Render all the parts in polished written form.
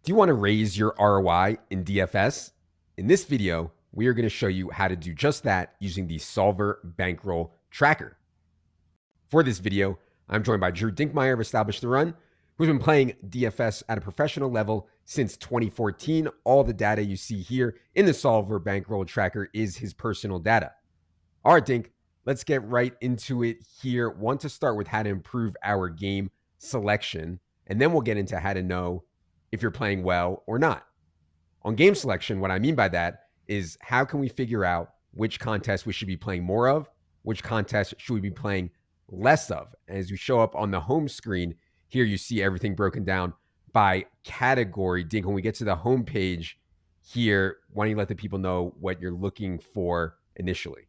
Do you want to raise your ROI in DFS? In this video, we are going to show you how to do just that using the Solver Bankroll Tracker. For this video, I'm joined by Drew Dinkmeyer of Establish the Run, who's been playing DFS at a professional level since 2014. All the data you see here in the Solver Bankroll Tracker is his personal data. All right, Dink, let's get right into it here. Want to start with how to improve our game selection, and then we'll get into how to know if you're playing well or not. On game selection, what I mean by that is how can we figure out which contests we should be playing more of, which contests should we be playing less of. As you show up on the home screen, here you see everything broken down by category. Dink, when we get to the home page here, why don't you let the people know what you're looking for initially?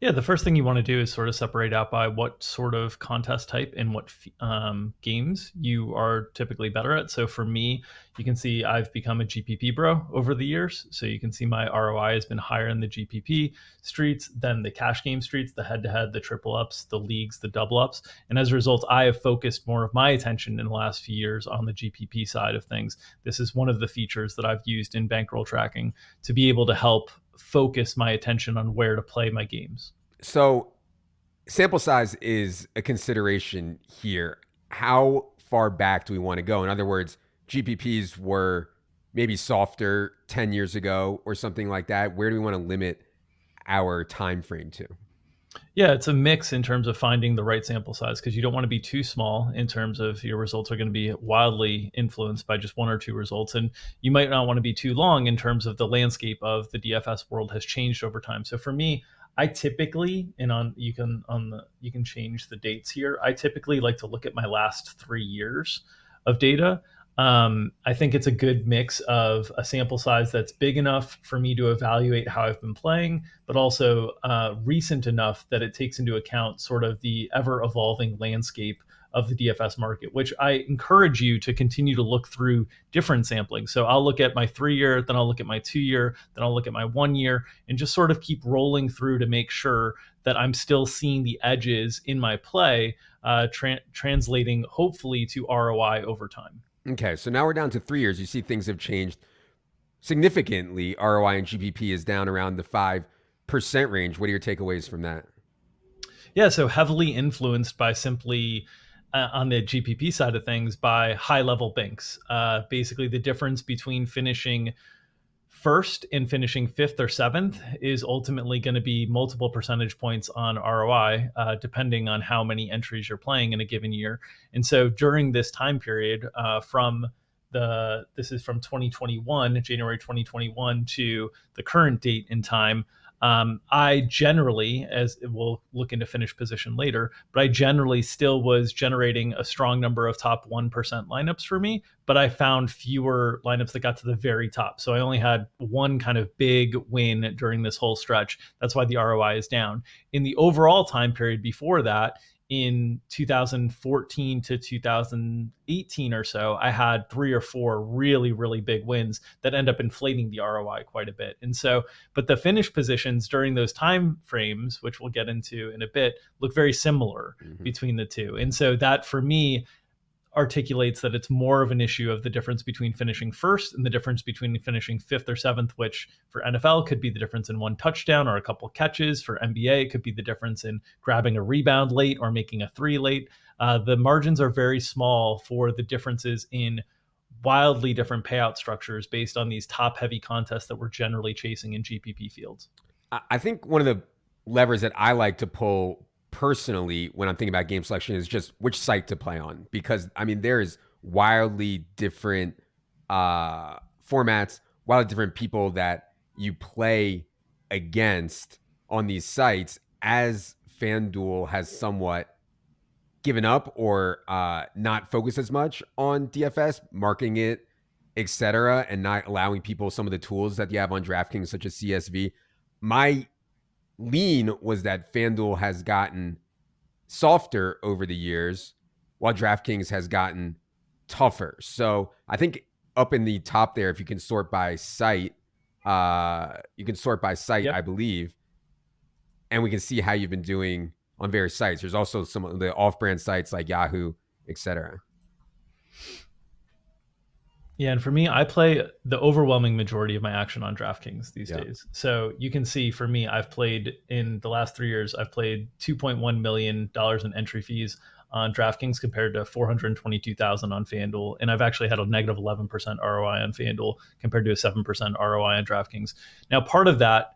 Yeah, the first thing you want to do is sort of separate out by what sort of contest type and what games you are typically better at. So for me, you can see I've become a GPP bro over the years. So you can see my ROI has been higher in the GPP streets than the cash game streets, the head-to-head, the triple ups, the leagues, the double ups. And as a result, I have focused more of my attention in the last few years on the GPP side of things. This is one of the features that I've used in bankroll tracking to be able to help focus my attention on where to play my games. So sample size is a consideration here. How far back do we want to go? In other words, GPPs were maybe softer 10 years ago or something like that. Where do we want to limit our time frame to? Yeah, it's a mix in terms of finding the right sample size because you don't want to be too small in terms of your results are going to be wildly influenced by just one or two results. And you might not want to be too long in terms of the landscape of the DFS world has changed over time. So for me, I typically, and you can change the dates here. I typically like to look at my last 3 years of data. I think it's a good mix of a sample size that's big enough for me to evaluate how I've been playing, but also recent enough that it takes into account sort of the ever-evolving landscape of the DFS market, which I encourage you to continue to look through different sampling. So I'll look at my 3-year, then I'll look at my 2-year, then I'll look at my 1-year, and just sort of keep rolling through to make sure that I'm still seeing the edges in my play, translating hopefully to ROI over time. Okay, so now we're down to 3 years. You see things have changed significantly. ROI and GPP is down around the 5% range. What are your takeaways from that? Yeah, so heavily influenced by simply on the GPP side of things by high level banks. Basically, the difference between finishing first and finishing 5th or 7th is ultimately going to be multiple percentage points on ROI, depending on how many entries you're playing in a given year. And so during this time period, this is from 2021, January 2021 to the current date in time, I generally, as we'll look into finish position later, but I generally still was generating a strong number of top 1% lineups for me, but I found fewer lineups that got to the very top. So I only had one kind of big win during this whole stretch. That's why the ROI is down. In the overall time period before that, in 2014 to 2018 or so, I had 3 or 4 really, really big wins that end up inflating the ROI quite a bit. And so, but the finish positions during those time frames, which we'll get into in a bit, look very similar between the two. And so that for me articulates that it's more of an issue of the difference between finishing first and the difference between finishing 5th or 7th, which for NFL could be the difference in 1 touchdown or a couple catches. For NBA, it could be the difference in grabbing a rebound late or making a 3 late. The margins are very small for the differences in wildly different payout structures based on these top heavy contests that we're generally chasing in GPP fields. I think one of the levers that I like to pull personally when I'm thinking about game selection is just which site to play on, because I mean there is wildly different formats, wildly different people that you play against on these sites. As FanDuel has somewhat given up or not focused as much on DFS, marking it, etc., and not allowing people some of the tools that you have on DraftKings, such as CSV. My lean was that FanDuel has gotten softer over the years while DraftKings has gotten tougher. So I think up in the top there, if you can sort by site, yep. I believe, and we can see how you've been doing on various sites. There's also some of the off-brand sites like Yahoo, etc. Yeah, and for me, I play the overwhelming majority of my action on DraftKings these Yeah. days. So you can see for me, I've played in the last 3 years, I've played $2.1 million in entry fees on DraftKings compared to 422,000 on FanDuel, and I've actually had a negative 11% ROI on FanDuel compared to a 7% ROI on DraftKings. Now, part of that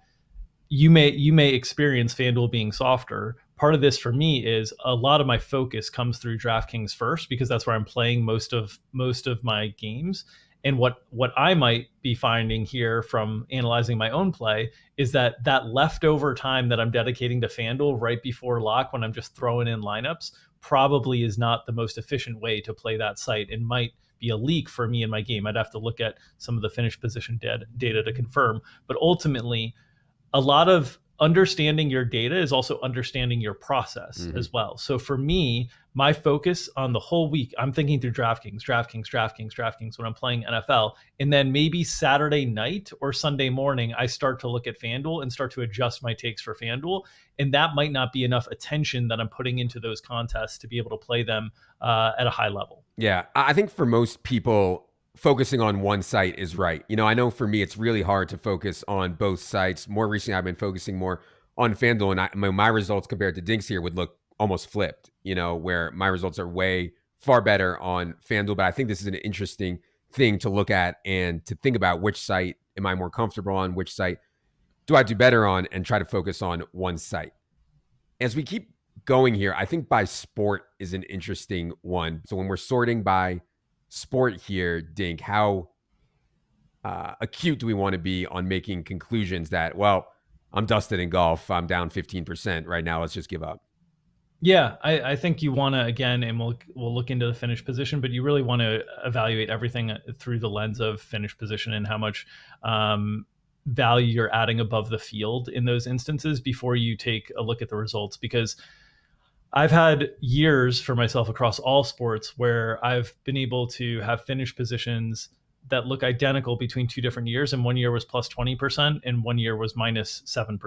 you may experience FanDuel being softer. Part of this for me is a lot of my focus comes through DraftKings first because that's where I'm playing most of my games. And what I might be finding here from analyzing my own play is that that leftover time that I'm dedicating to FanDuel right before lock when I'm just throwing in lineups probably is not the most efficient way to play that site and might be a leak for me in my game. I'd have to look at some of the finished position data to confirm. But ultimately, a lot of understanding your data is also understanding your process Hmm. as well. So for me, my focus on the whole week, I'm thinking through DraftKings when I'm playing NFL. And then maybe Saturday night or Sunday morning, I start to look at FanDuel and start to adjust my takes for FanDuel. And that might not be enough attention that I'm putting into those contests to be able to play them at a high level. Yeah, I think for most people, focusing on one site is right. I know for me, it's really hard to focus on both sites. More recently, I've been focusing more on FanDuel, and my results compared to Dinks here would look almost flipped, where my results are way far better on FanDuel. But I think this is an interesting thing to look at and to think about which site am I more comfortable on, which site do I do better on, and try to focus on one site. As we keep going here, I think by sport is an interesting one. So when we're sorting by sport here, Dink, how acute do we want to be on making conclusions that, well, I'm dusted in golf, I'm down 15% right now, let's just give up? Yeah, I think you want to again, and we'll look into the finish position, but you really want to evaluate everything through the lens of finish position and how much value you're adding above the field in those instances before you take a look at the results. Because I've had years for myself across all sports where I've been able to have finish positions that look identical between 2 different years, and one year was plus 20% and one year was minus 7%.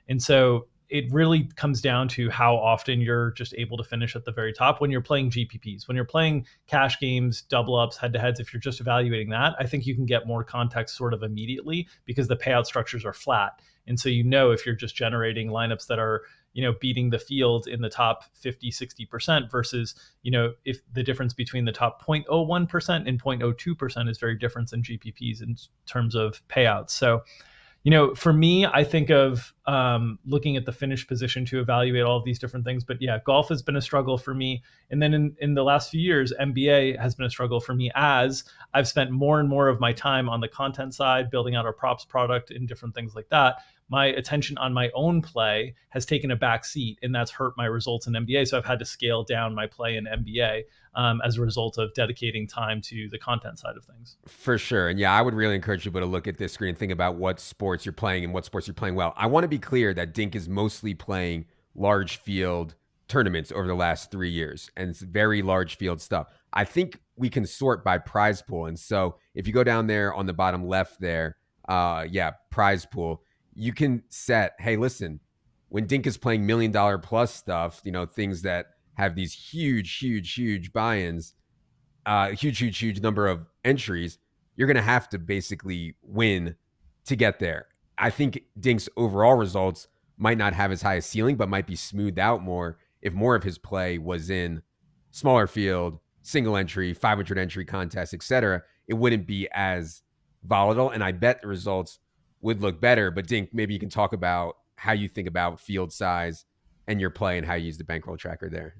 And so it really comes down to how often you're just able to finish at the very top when you're playing GPPs. When you're playing cash games, double ups, head to heads, if you're just evaluating that, I think you can get more context sort of immediately because the payout structures are flat. And so if you're just generating lineups that are beating the field in the top 50-60% versus if the difference between the top 0.01% and 0.02% is very different in GPPs in terms of payouts. So for me, I think of looking at the finish position to evaluate all of these different things. But yeah, golf has been a struggle for me. And then in the last few years, NBA has been a struggle for me as I've spent more and more of my time on the content side, building out our props product and different things like that. My attention on my own play has taken a back seat, and that's hurt my results in NBA. So I've had to scale down my play in NBA as a result of dedicating time to the content side of things. For sure. And yeah, I would really encourage people to look at this screen and think about what sports you're playing and what sports you're playing well. I want to be clear that Dink is mostly playing large field tournaments over the last 3 years, and it's very large field stuff. I think we can sort by prize pool. And so if you go down there on the bottom left there, prize pool, you can set, hey, listen, when Dink is playing $1 million plus stuff, things that have these huge buy-ins, huge number of entries, you're going to have to basically win to get there. I think Dink's overall results might not have as high a ceiling, but might be smoothed out more if more of his play was in smaller field, single entry, 500 entry contests, etc. It wouldn't be as volatile, and I bet the results would look better. But Dink, maybe you can talk about how you think about field size and your play and how you use the bankroll tracker there.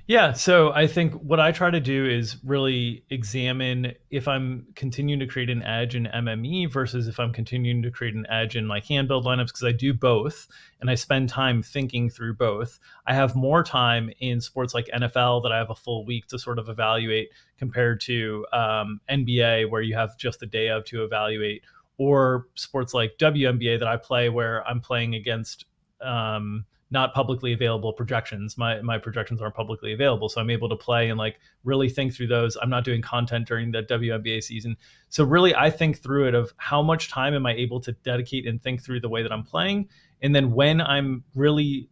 Yeah, so I think what I try to do is really examine if I'm continuing to create an edge in MME versus if I'm continuing to create an edge in like hand build lineups, because I do both and I spend time thinking through both. I have more time in sports like NFL that I have a full week to sort of evaluate compared to NBA where you have just the day of to evaluate, or sports like WNBA that I play where I'm playing against not publicly available projections. My projections aren't publicly available, so I'm able to play and like really think through those. I'm not doing content during the WNBA season, so really I think through it of how much time am I able to dedicate and think through the way that I'm playing, and then when I'm really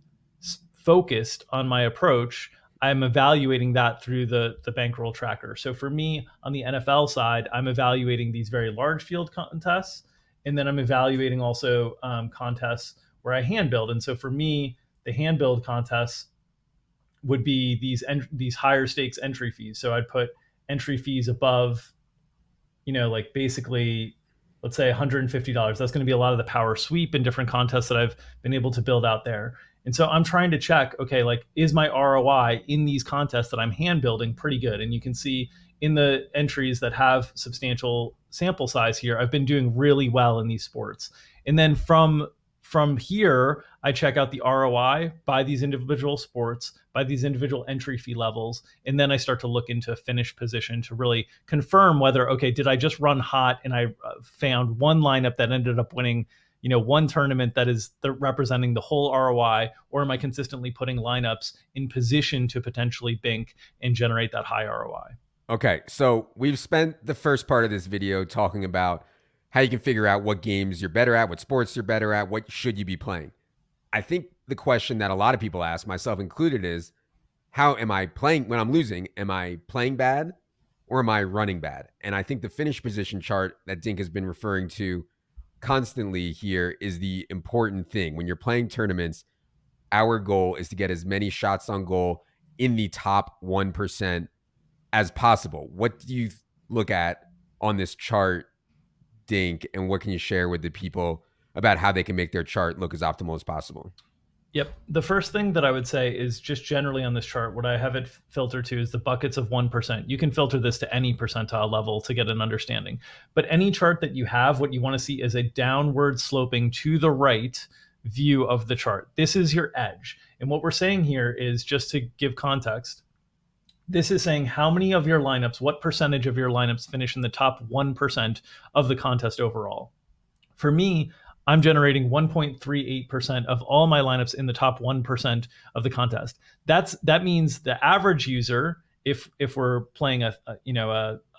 focused on my approach, I'm evaluating that through the bankroll tracker. So for me on the NFL side, I'm evaluating these very large field contests, and then I'm evaluating also contests where I hand build. And so for me, the hand build contests would be these higher stakes entry fees. So I'd put entry fees above, like basically, let's say $150. That's going to be a lot of the power sweep and different contests that I've been able to build out there. And so I'm trying to check, okay, like, is my ROI in these contests that I'm hand building pretty good? And you can see in the entries that have substantial sample size here, I've been doing really well in these sports. And then from here, I check out the ROI by these individual sports, by these individual entry fee levels, and then I start to look into finish position to really confirm whether, okay, did I just run hot and I found one lineup that ended up winning, one tournament that is representing the whole ROI, or am I consistently putting lineups in position to potentially bank and generate that high ROI? Okay, so we've spent the first part of this video talking about how you can figure out what games you're better at, what sports you're better at, what should you be playing. I think the question that a lot of people ask, myself included, is how am I playing when I'm losing? Am I playing bad or am I running bad? And I think the finish position chart that Dink has been referring to constantly here is the important thing. When you're playing tournaments, our goal is to get as many shots on goal in the top 1% as possible. What do you look at on this chart, Dink, and what can you share with the people about how they can make their chart look as optimal as possible? Yep. The first thing that I would say is just generally on this chart, what I have it filtered to is the buckets of 1%. You can filter this to any percentile level to get an understanding. But any chart that you have, what you want to see is a downward sloping to the right view of the chart. This is your edge. And what we're saying here is, just to give context, this is saying how many of your lineups, what percentage of your lineups finish in the top 1% of the contest overall. For me, I'm generating 1.38% of all my lineups in the top 1% of the contest. That means the average user, if we're playing a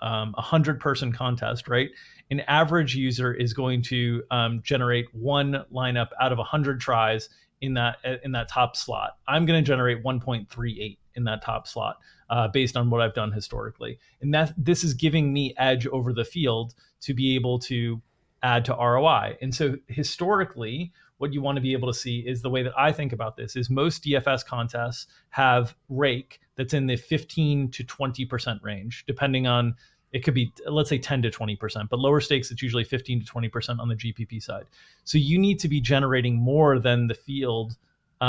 100-person contest, right? An average user is going to generate one lineup out of 100 tries in that top slot. I'm going to generate 1.38 in that top slot based on what I've done historically, and this is giving me edge over the field to be able to add to ROI. And so historically, what you want to be able to see is, the way that I think about this is, most DFS contests have rake that's in the 15 to 20% range, depending on, it could be, let's say 10 to 20%, but lower stakes, it's usually 15 to 20% on the GPP side. So you need to be generating more than the field,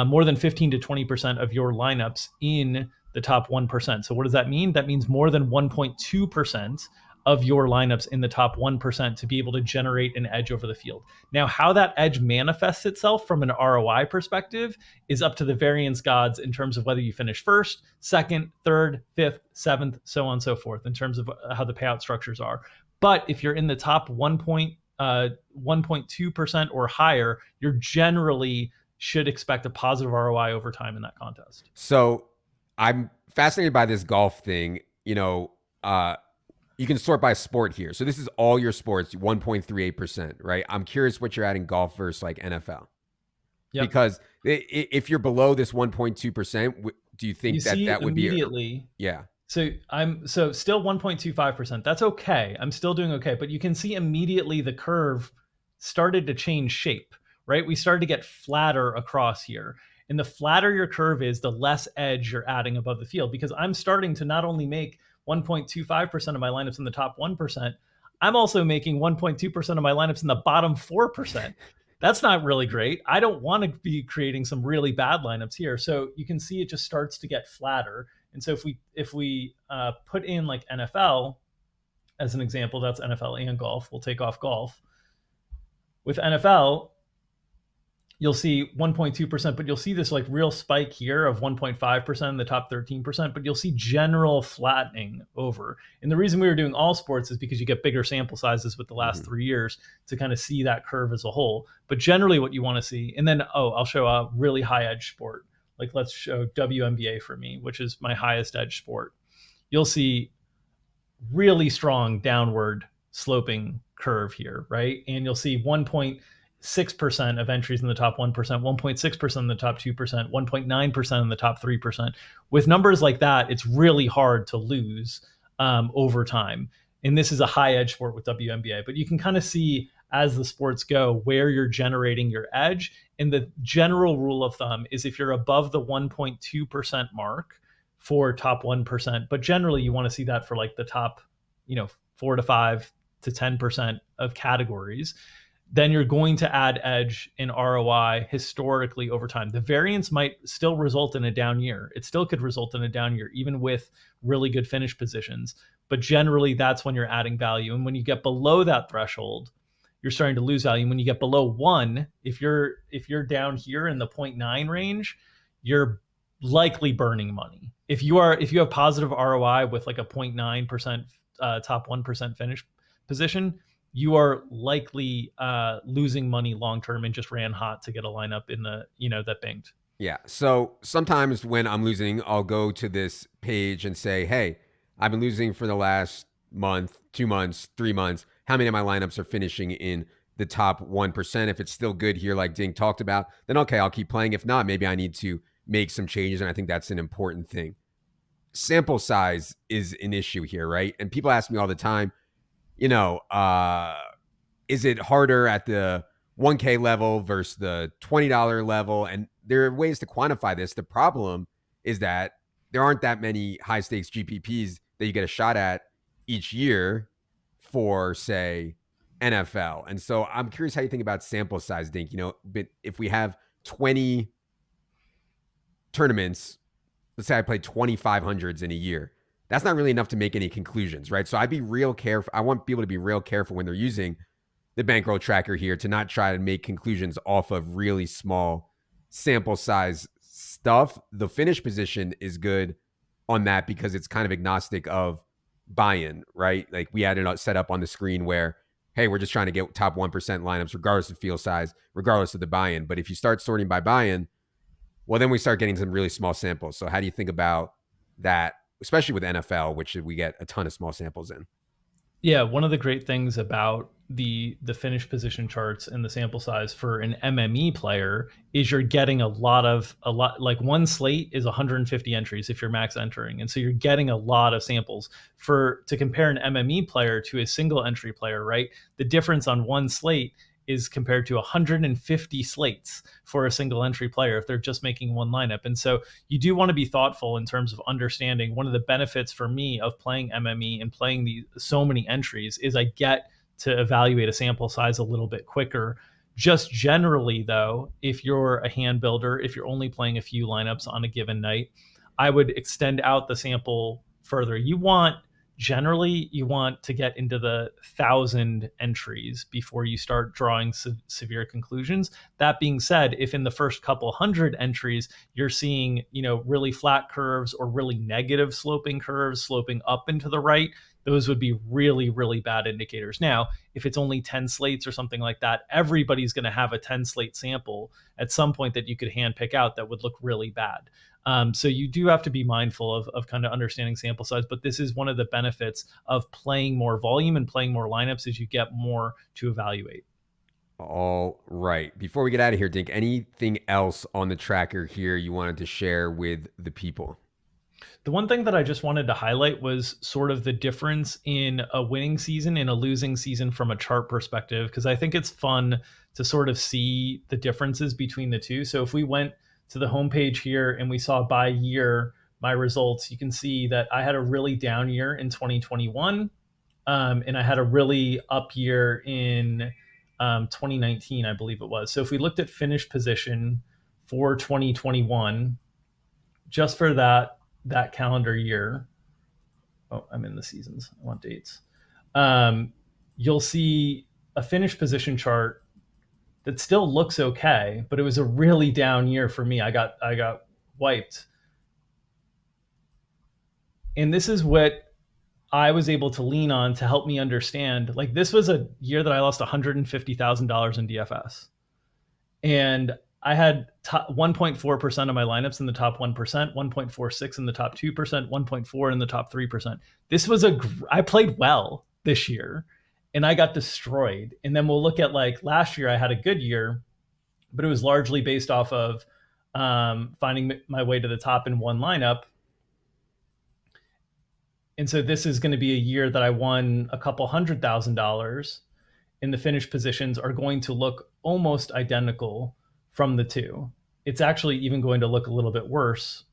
more than 15 to 20% of your lineups in the top 1%. So what does that mean? That means more than 1.2% of your lineups in the top 1% to be able to generate an edge over the field. Now, how that edge manifests itself from an ROI perspective is up to the variance gods in terms of whether you finish first, second, third, fifth, seventh, so on and so forth, in terms of how the payout structures are. But if you're in the top 1.2% or higher, you're generally should expect a positive ROI over time in that contest. So I'm fascinated by this golf thing. You can sort by sport here. So this is all your sports, 1.38%, right? I'm curious what you're at in golf versus like NFL. Yep. Because if you're below this 1.2%, do you think that would be immediately? Yeah. So I'm still 1.25%. That's okay. I'm still doing okay. But you can see immediately the curve started to change shape, right? We started to get flatter across here. And the flatter your curve is, the less edge you're adding above the field, because I'm starting to not only make 1.25% of my lineups in the top 1%, I'm also making 1.2% of my lineups in the bottom 4%. That's not really great. I don't want to be creating some really bad lineups here. So you can see it just starts to get flatter. And so if we put in like NFL as an example, that's NFL and golf. We'll take off golf. With NFL, you'll see 1.2%, but you'll see this like real spike here of 1.5% in the top 13%, but you'll see general flattening over. And the reason we were doing all sports is because you get bigger sample sizes with the last 3 years to kind of see that curve as a whole. But generally what you want to see, and then, I'll show a really high edge sport. Like let's show WNBA for me, which is my highest edge sport. You'll see really strong downward sloping curve here, right? And you'll see 1.6% of entries in the top 1%, 1.6% in the top 2%, 1.9% in the top 3%. With numbers like that, it's really hard to lose over time. And this is a high edge sport with WNBA, but you can kind of see as the sports go where you're generating your edge. And the general rule of thumb is if you're above the 1.2% mark for top 1%, but generally you want to see that for like the top, 4 to 5 to 10% of categories, then you're going to add edge in ROI historically over time. The variance might still result in a down year. It still could result in a down year, even with really good finish positions. But generally, that's when you're adding value. And when you get below that threshold, you're starting to lose value. And when you get below 1, if you're down here in the 0.9 range, you're likely burning money. If you have positive ROI with like a 0.9% top 1% finish position, you are likely losing money long term and just ran hot to get a lineup in the that banked. Yeah. So sometimes when I'm losing, I'll go to this page and say, hey, I've been losing for the last month, 2 months, 3 months. How many of my lineups are finishing in the top 1%? If it's still good here, like Dink talked about, then okay, I'll keep playing. If not, maybe I need to make some changes. And I think that's an important thing. Sample size is an issue here, right? And people ask me all the time, is it harder at the 1K level versus the $20 level? And there are ways to quantify this. The problem is that there aren't that many high stakes GPPs that you get a shot at each year for, say, NFL. And so I'm curious how you think about sample size, Dink. But if we have 20 tournaments, let's say I play 2,500s in a year, that's not really enough to make any conclusions, right? So I'd be real careful. I want people to be real careful when they're using the bankroll tracker here to not try to make conclusions off of really small sample size stuff. The finish position is good on that because it's kind of agnostic of buy-in, right? Like we had it set up on the screen where, hey, we're just trying to get top 1% lineups regardless of field size, regardless of the buy-in. But if you start sorting by buy-in, well, then we start getting some really small samples. So how do you think about that, especially with NFL, which we get a ton of small samples in? Yeah, one of the great things about the finish position charts and the sample size for an MME player is you're getting a lot like one slate is 150 entries if you're max entering, and so you're getting a lot of samples. To compare an MME player to a single entry player, right? The difference on one slate is compared to 150 slates for a single entry player if they're just making one lineup. And so you do want to be thoughtful in terms of understanding. One of the benefits for me of playing MME and playing so many entries is I get to evaluate a sample size a little bit quicker. Just generally though, if you're a hand builder, if you're only playing a few lineups on a given night, I would extend out the sample further. Generally, you want to get into the 1,000 entries before you start drawing severe conclusions. That being said, if in the first couple hundred entries you're seeing, really flat curves or really negative sloping curves sloping up and to the right, those would be really, really bad indicators. Now, if it's only 10 slates or something like that, everybody's going to have a 10 slate sample at some point that you could hand pick out that would look really bad. So you do have to be mindful of kind of understanding sample size, but this is one of the benefits of playing more volume and playing more lineups is you get more to evaluate. All right. Before we get out of here, Dink, anything else on the tracker here you wanted to share with the people? The one thing that I just wanted to highlight was sort of the difference in a winning season and a losing season from a chart perspective, because I think it's fun to sort of see the differences between the two. So if we went to the homepage here and we saw by year my results, you can see that I had a really down year in 2021, and I had a really up year in 2019, I believe it was. So if we looked at finish position for 2021, just for that calendar year, oh, I'm in the seasons, I want dates. You'll see a finish position chart that still looks okay, but it was a really down year for me. I got wiped. And this is what I was able to lean on to help me understand. Like, this was a year that I lost $150,000 in DFS. And I had 1.4% of my lineups in the top 1%, 1.46 in the top 2%, 1.4 in the top 3%. I played well this year. and I got destroyed. And then we'll look at like last year, I had a good year, but it was largely based off of finding my way to the top in one lineup. And so this is going to be a year that I won a couple $100,000, and the finished positions are going to look almost identical from the two. It's actually even going to look a little bit worse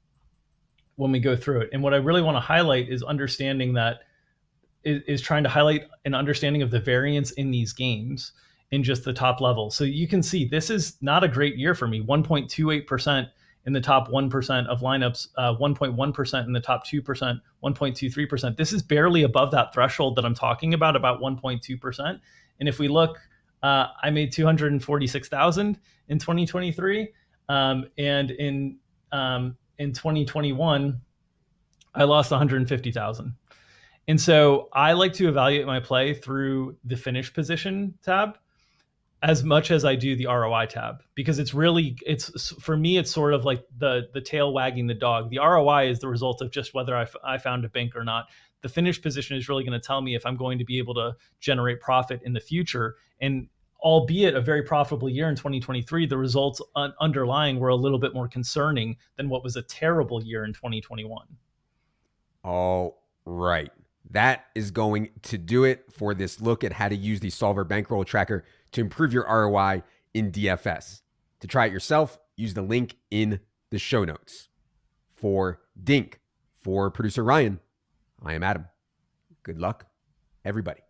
when we go through it. And what I really want to highlight is understanding that is trying to highlight an understanding of the variance in these games in just the top level. So you can see this is not a great year for me. 1.28% in the top 1% of lineups, 1.1% in the top 2%, 1.23%. This is barely above that threshold that I'm talking about 1.2%. And if we look, I made 246,000 in 2023, and in 2021, I lost 150,000. And so I like to evaluate my play through the finish position tab as much as I do the ROI tab, because it's for me, it's sort of like the tail wagging the dog. The ROI is the result of just whether I found a bank or not. The finish position is really going to tell me if I'm going to be able to generate profit in the future. And albeit a very profitable year in 2023, the results underlying were a little bit more concerning than what was a terrible year in 2021. All right. That is going to do it for this look at how to use the Solver Bankroll Tracker to improve your ROI in DFS. To try it yourself, use the link in the show notes. For Dink, for producer Ryan, I am Adam. Good luck, everybody.